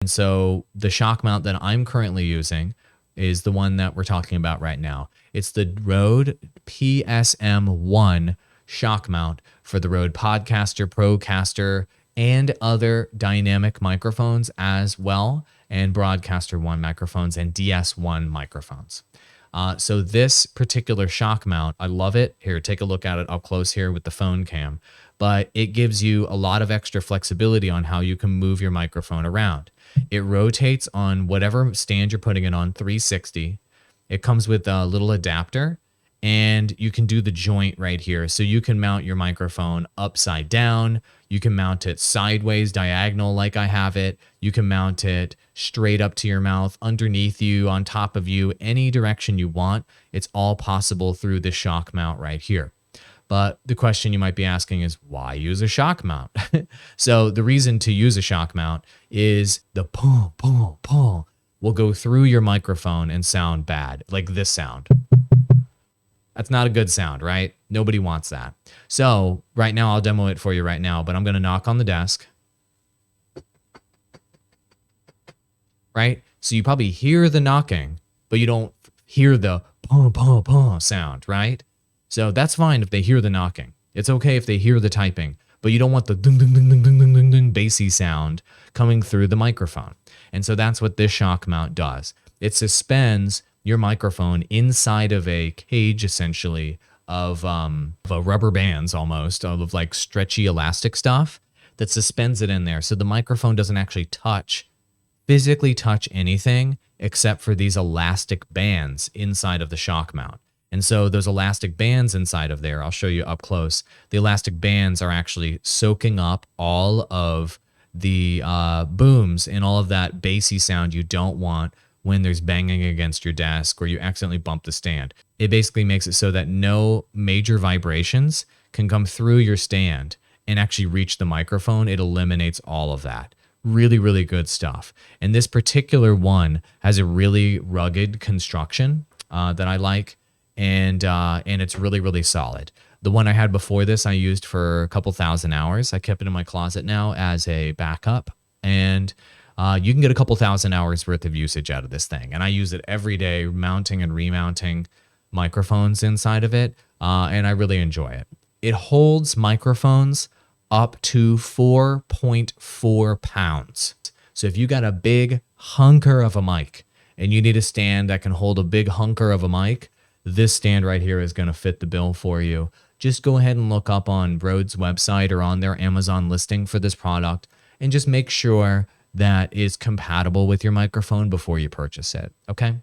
And so the shock mount that I'm currently using is the one that we're talking about right now. It's the Rode PSM1 shock mount for the Rode Podcaster, Procaster, and other dynamic microphones as well, and Broadcaster 1 microphones and DS1 microphones. So this particular shock mount, I love it. Here, take a look at it up close here with the phone cam. But it gives you a lot of extra flexibility on how you can move your microphone around. It rotates on whatever stand you're putting it on, 360. It comes with a little adapter, and you can do the joint right here. So you can mount your microphone upside down. You can mount it sideways, diagonal like I have it. You can mount it straight up to your mouth, underneath you, on top of you, any direction you want. It's all possible through the shock mount right here. But the question you might be asking is, why use a shock mount? So the reason to use a shock mount is the pull, pull, pull will go through your microphone and sound bad, like this sound. That's not a good sound, right? Nobody wants that. So right now, I'll demo it for you right now, but I'm going to knock on the desk. Right? So you probably hear the knocking, but you don't hear the pum, pum, pum sound, right? So that's fine if they hear the knocking. It's okay if they hear the typing, but you don't want the ding, ding, ding, ding, ding, ding, ding, ding, bassy sound coming through the microphone. And so that's what this shock mount does. It suspends your microphone inside of a cage, essentially, of rubber bands almost, of like stretchy elastic stuff that suspends it in there. So the microphone doesn't actually physically touch anything except for these elastic bands inside of the shock mount. And so those elastic bands inside of there, I'll show you up close. The elastic bands are actually soaking up all of the booms and all of that bassy sound you don't want when there's banging against your desk or you accidentally bump the stand. It basically makes it so that no major vibrations can come through your stand and actually reach the microphone. It eliminates all of that. Really, really good stuff. And this particular one has a really rugged construction that I like. And it's really, really solid. The one I had before this, I used for a couple thousand hours. I kept it in my closet now as a backup. And you can get a couple thousand hours worth of usage out of this thing. And I use it every day, mounting and remounting microphones inside of it. And I really enjoy it. It holds microphones up to 4.4 pounds. So if you got a big hunker of a mic and you need a stand that can hold a big hunker of a mic, this stand right here is going to fit the bill for you. Just go ahead and look up on Rode's website or on their Amazon listing for this product and just make sure that it's compatible with your microphone before you purchase it. Okay?